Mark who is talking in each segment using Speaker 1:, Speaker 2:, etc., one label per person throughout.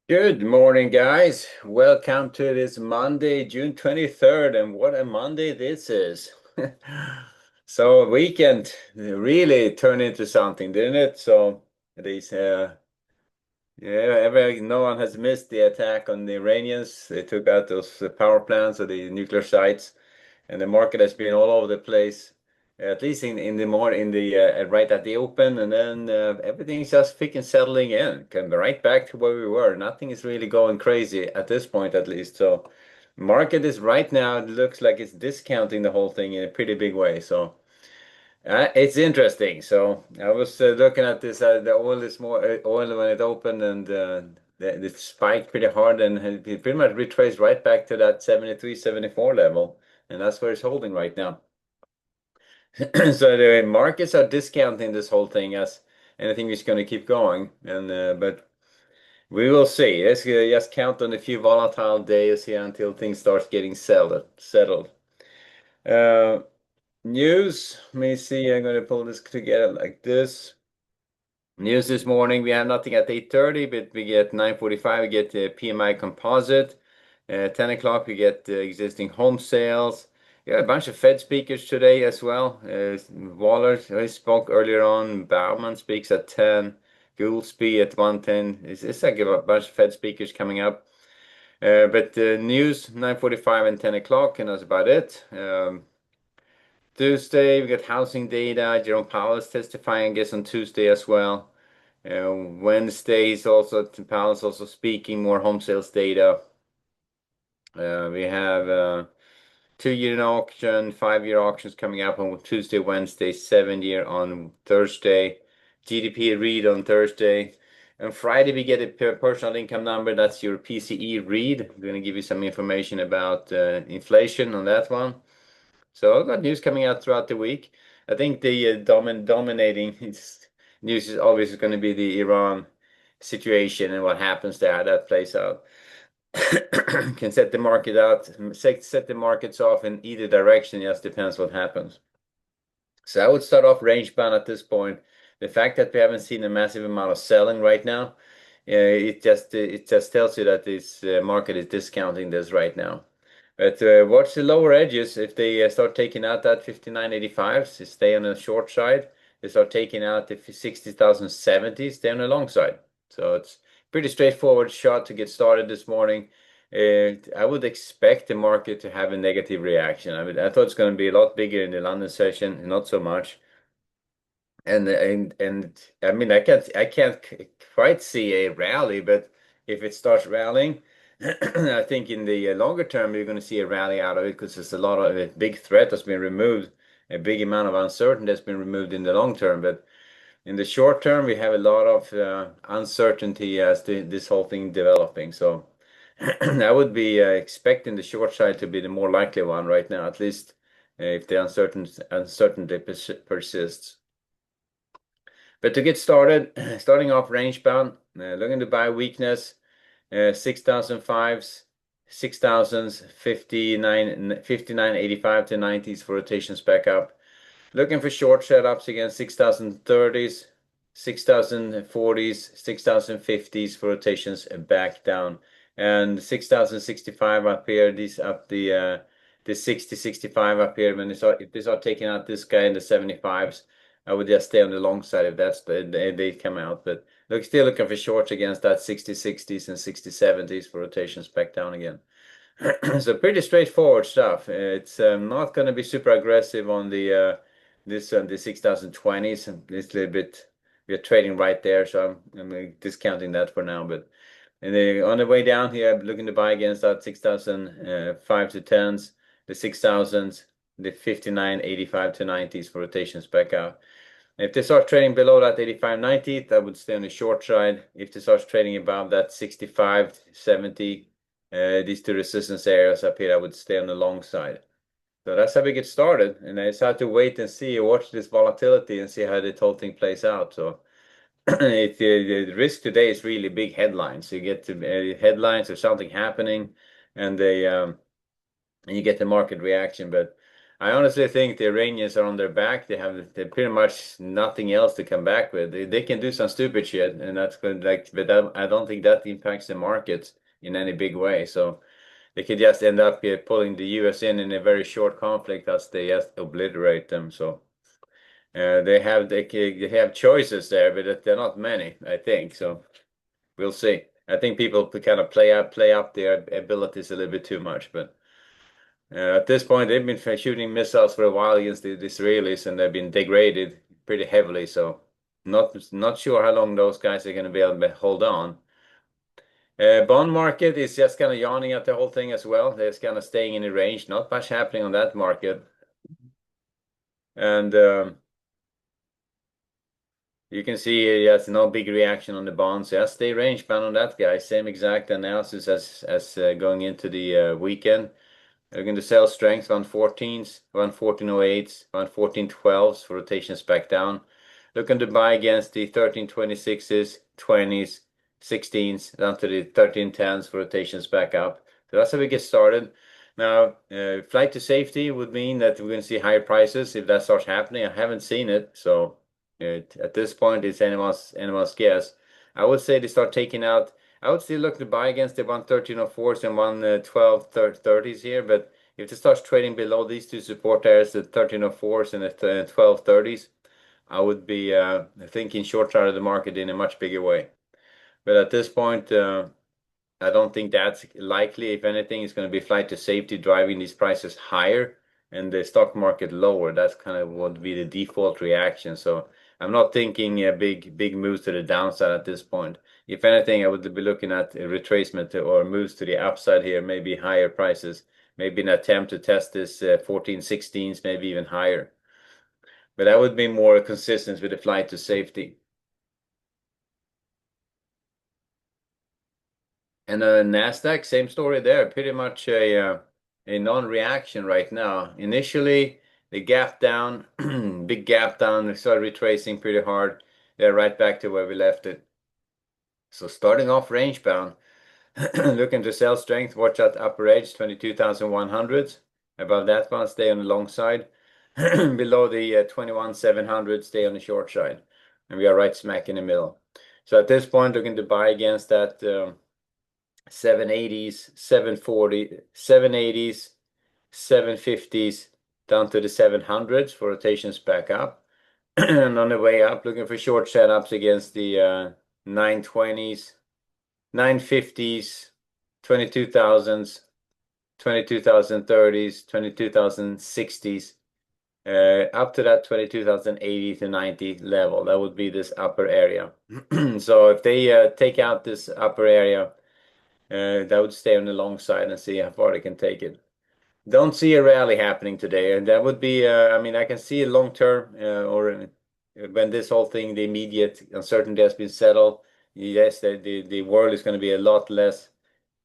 Speaker 1: Good morning, guys. Welcome to this Monday, June 23rd, and what a Monday this is. So a weekend really turned into something, didn't it? So these no one has missed the attack on the Iranians. They took out those power plants or the nuclear sites, and the market has been all over the place. At least in the more in the right at the open, and then everything's just freaking settling in. Come right back to where we were. Nothing is really going crazy at this point, at least. So, market is right now. It looks like it's discounting the whole thing in a pretty big way. So. It's interesting. So I was looking at this. The oil is more oil when it opened, and it spiked pretty hard, and it pretty much retraced right back to that 73, 74 level, and that's where it's holding right now. So the markets are discounting this whole thing as anything is going to keep going, and but we will see. Let's just count on a few volatile days here until things start getting settled. Uh, News. Let me see. I'm going to pull this together like this. News this morning, we have nothing at 8:30, but we get 9:45, we get the PMI composite. 10 o'clock, we get the existing home sales. Yeah, a bunch of Fed speakers today as well. Waller spoke earlier on. Bauman speaks at 10. Goolsby at 1:10. It's like a bunch of Fed speakers coming up. But news, 9:45 and 10 o'clock, and that's about it. Tuesday, we got housing data. Jerome Powell is testifying, I guess, on Tuesday as well. Wednesday is also, Powell is also speaking more home sales data. We have 2-year auction, 5-year auctions coming up on Tuesday, Wednesday, 7-year on Thursday, GDP read on Thursday. On Friday, we get a personal income number. That's your PCE read. I'm going to give you some information about inflation on that one. So I've got news coming out throughout the week. I think the dominating news is always going to be the Iran situation and what happens there, how that plays out. Can set the market out, set the markets off in either direction. Just depends what happens. So I would start off range bound at this point. The fact that we haven't seen a massive amount of selling right now, it just tells you that this market is discounting this right now. But watch the lower edges. If they start taking out that 59.85, stay on the short side. They start taking out the 60,070, stay on the long side. So it's pretty straightforward shot to get started this morning. I would expect the market to have a negative reaction. I thought it's going to be a lot bigger in the London session, not so much. And I mean, I can't quite see a rally, but if it starts rallying, I think in the longer term you're going to see a rally out of it because there's a lot of a big threat that's been removed, a big amount of uncertainty that's been removed in the long term. But in the short term, we have a lot of uncertainty as this whole thing developing. So I would be expecting the short side to be the more likely one right now, at least if the uncertainty persists. But to get started, starting off range bound, looking to buy weakness, 6,005s, 6,000s, 59.85 to 90s for rotations back up. Looking for short setups against 6,030s, 6,040s, 6,050s for rotations back down. And 6,065 up here, these up the 60, 65 up here. If they start taking out this guy in the 75s, I would just stay on the long side if they come out. But still looking for shorts against that 60, 60s and 60, 70s for rotations back down again. So pretty straightforward stuff. It's not going to be super aggressive on the 6020s. It's a little bit we're trading right there, so I'm discounting that for now. But on the way down here, I'm looking to buy against that 6,005 to 10s, the 6,000s, the 59.85 to 90s for rotations back out. If they start trading below that 85.90, that would stay on the short side. If they start trading above that 65.70, these two resistance areas up here, I would stay on the long side. So that's how we get started. And I just have to wait and see, watch this volatility and see how the whole thing plays out. So the risk today is really big headlines. You get to headlines of something happening, and you get the market reaction. But I honestly think the Iranians are on their back. They pretty much nothing else to come back with. They can do some stupid shit, and that's good. Like, but I don't think that impacts the market in any big way. So they could just end up pulling the US in a very short conflict as they just obliterate them. So they have choices there, but they're not many, I think. So we'll see. I think people kind of play up their abilities a little bit too much, but. At this point, they've been shooting missiles for a while against the Israelis, and they've been degraded pretty heavily. So, not sure how long those guys are going to be able to hold on. Bond market is just kind of yawning at the whole thing as well. They're just kind of staying in the range. Not much happening on that market, and you can see yes, no big reaction on the bonds. Yes, stay range bound on that guy. Same exact analysis as going into the weekend. Looking to sell strength 114s, 114.08s, 114.12s for rotations back down. Looking to buy against the 13.26s, 20s, 16s, down to the 13.10s for rotations back up. So that's how we get started. Now, flight to safety would mean that we're going to see higher prices if that starts happening. I haven't seen it, so at this point, it's anyone's guess. I would say they start taking out. I would still look to buy against the 113.04s and 112.30s here, but if it starts trading below these two support areas, the 13.04s and the 12.30s, I would be thinking short side of the market in a much bigger way. But at this point, I don't think that's likely. If anything, it's going to be flight to safety driving these prices higher and the stock market lower. That's kind of what would be the default reaction. So I'm not thinking a big moves to the downside at this point. If anything, I would be looking at a retracement or moves to the upside here, maybe higher prices, maybe an attempt to test this 14, 16s, maybe even higher. But that would be more consistent with the flight to safety. And Nasdaq, same story there. Pretty much a non-reaction right now. Initially, the gap down, big gap down. We started retracing pretty hard. They're right back to where we left it. So starting off range bound, looking to sell strength. Watch that upper edge, 22,100s. Above that one, stay on the long side. Below the 21,700, stay on the short side. And we are right smack in the middle. So at this point, looking to buy against that. 780s, 740, 780s, 750s down to the 700s for rotations back up. And on the way up, looking for short setups against the 920s, 950s, 22,000s, 22,030s, 22,060s, up to that 22,080 to 90 level. That would be this upper area. So if they take out this upper area, that would stay on the long side and see how far they can take it. Don't see a rally happening today, and that would be, I mean, I can see a long term or when this whole thing, the immediate uncertainty has been settled. Yes, the world is going to be a lot less,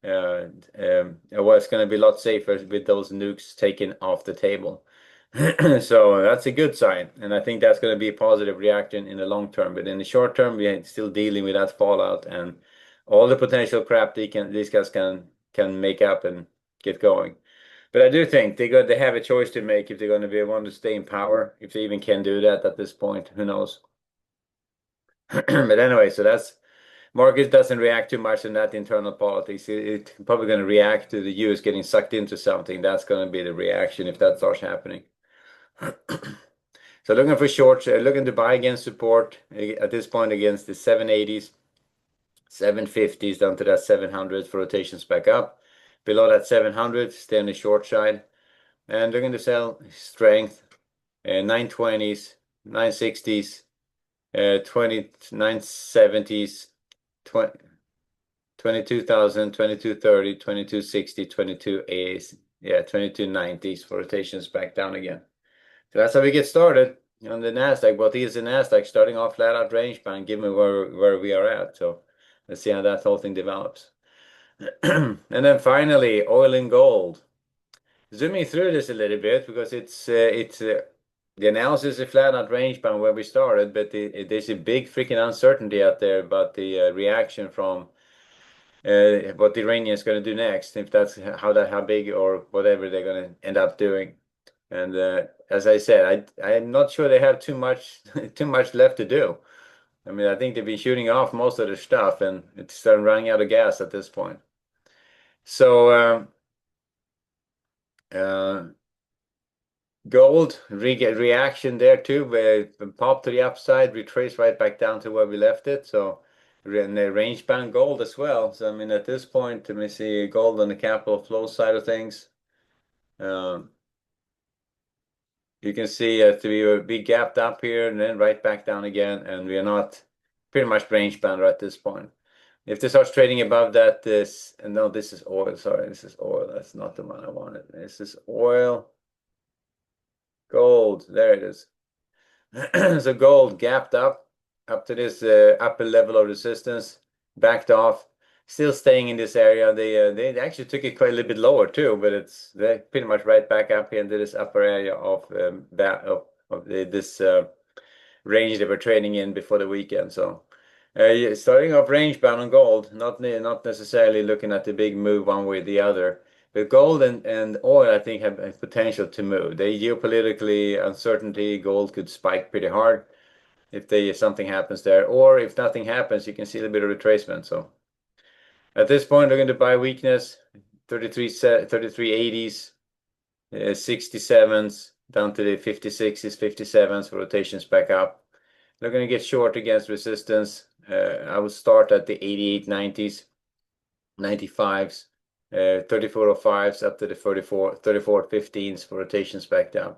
Speaker 1: well, it's going to be a lot safer with those nukes taken off the table. So that's a good sign, and I think that's going to be a positive reaction in the long term. But in the short term, we're still dealing with that fallout and all the potential crap these guys can make up and get going. But I do think they have a choice to make if they're going to be able to stay in power, if they even can do that at this point. Who knows? But anyway, so that's market doesn't react too much in that internal politics. It's probably going to react to the US getting sucked into something. That's going to be the reaction if that starts happening. So looking for shorts, looking to buy against support at this point against the 780s, 750s down to that 700 for rotations back up. Below that 700, stay on the short side. And looking to sell strength, 920s, 960s, 970s, 22,000, 2230, 2260, 2280s, yeah, 2290s for rotations back down again. So that's how we get started on the Nasdaq. What is the Nasdaq? Starting off flat out range band, given where we are at. So let's see how that whole thing develops. And then finally, oil and gold. Zooming through this a little bit because the analysis is flat out range band where we started, but there's a big freaking uncertainty out there about the reaction from what the Iranians going to do next, if that's how big or whatever they're going to end up doing. And as I said, I'm not sure they have too much too much left to do. I mean, I think they've been shooting off most of their stuff, and it's starting running out of gas at this point. So uh, gold reaction there too, where pop to the upside, retrace right back down to where we left it. So and the range bound gold as well. So I mean, at this point, let me see gold on the capital flow side of things. Um, you can see to be gapped up here and then right back down again, and we are not pretty much range bound at this point. If this starts trading above that, this and no, this is oil. Sorry, this is oil. That's not the one I wanted. This is oil, gold. There it is. So gold gapped up to this upper level of resistance, backed off, still staying in this area. They actually took it quite a little bit lower too, but they're pretty much right back up here into this upper area of this range they were trading in before the weekend. So yeah, starting off range bound on gold, not necessarily looking at the big move one way or the other. But gold and oil, I think, have potential to move. They geopolitically uncertainty, gold could spike pretty hard if something happens there, or if nothing happens, you can see a little bit of retracement. So at this point, looking to buy weakness, 3380s, 67s down to the 56s, 57s for rotations back up. They're going to get short against resistance. I would start at the 8890s, 95s, 3405s up to the 3415s for rotations back down.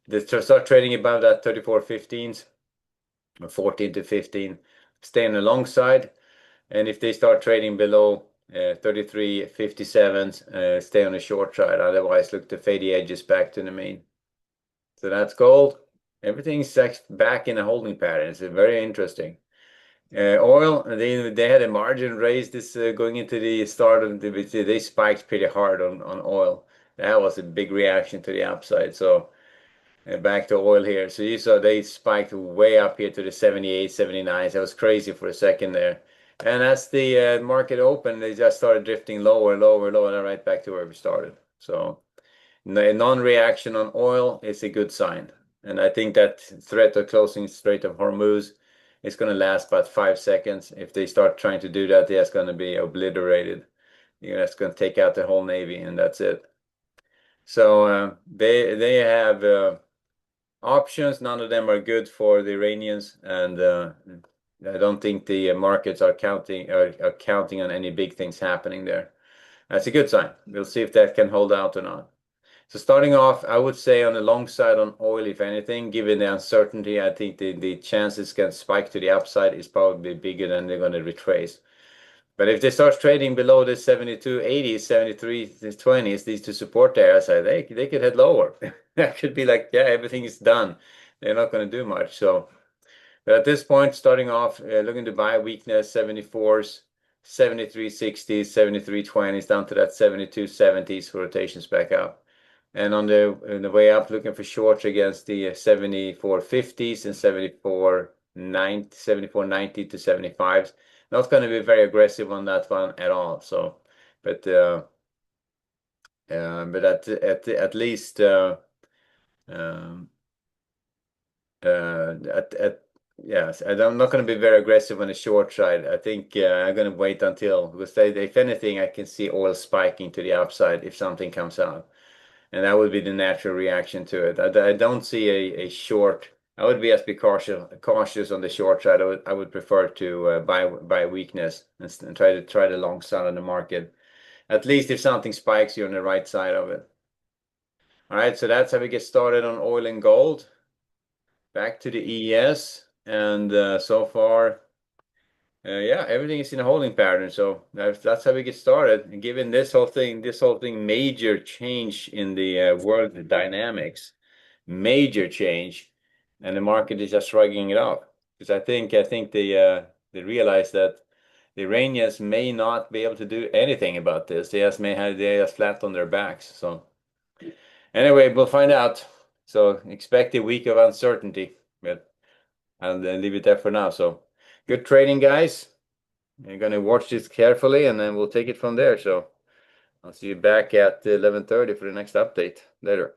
Speaker 1: They start trading above that 3415s, 14 to 15, stay on the long side. And if they start trading below 3357s, stay on the short side. Otherwise, look to fade the edges back to the mean. So that's gold. Everything's back in a holding pattern. It's very interesting. Oil, they had a margin raise this going into the start of they spiked pretty hard on oil. That was a big reaction to the upside. So back to oil here. So you saw they spiked way up here to the 78, 79s. That was crazy for a second there. And as the market opened, they just started drifting lower, lower, lower, and right back to where we started. So non-reaction on oil is a good sign. And I think that threat of closing Strait of Hormuz is going to last about 5 seconds. If they start trying to do that, it's going to be obliterated. It's going to take out the whole Navy, and that's it. So they have options. None of them are good for the Iranians, and I don't think the markets are counting on any big things happening there. That's a good sign. We'll see if that can hold out or not. So starting off, I would say on the long side on oil, if anything, given the uncertainty, I think the chances can spike to the upside is probably bigger than they're going to retrace. But if they start trading below the 72.80s, 73.20s, these two support areas, they could head lower. That could be like, yeah, everything is done. They're not going to do much. So, but at this point, starting off, looking to buy weakness, 74s, 73.60s, 73.20s, down to that 72.70s for rotations back up. And on the way up, looking for shorts against the 74.50s and 74.90 to 75s. Not going to be very aggressive on that one at all. So, but at least yes, I'm not going to be very aggressive on the short side. I think I'm going to wait until because if anything, I can see oil spiking to the upside if something comes out. And that would be the natural reaction to it. I don't see a short. I would be cautious on the short side. I would prefer to buy weakness and try the long side on the market. At least if something spikes, you're on the right side of it. All right, so that's how we get started on oil and gold. Back to the ES, and so far, yeah, everything is in a holding pattern. So that's how we get started. And given this whole thing, major change in the world dynamics, major change, and the market is just shrugging it off. Because I think they realize that the Iranians may not be able to do anything about this. They just flat on their backs. So anyway, we'll find out. So expect a week of uncertainty, but I'll leave it there for now. So good trading, guys. You're going to watch this carefully, and then we'll take it from there. So I'll see you back at 11:30 for the next update. Later.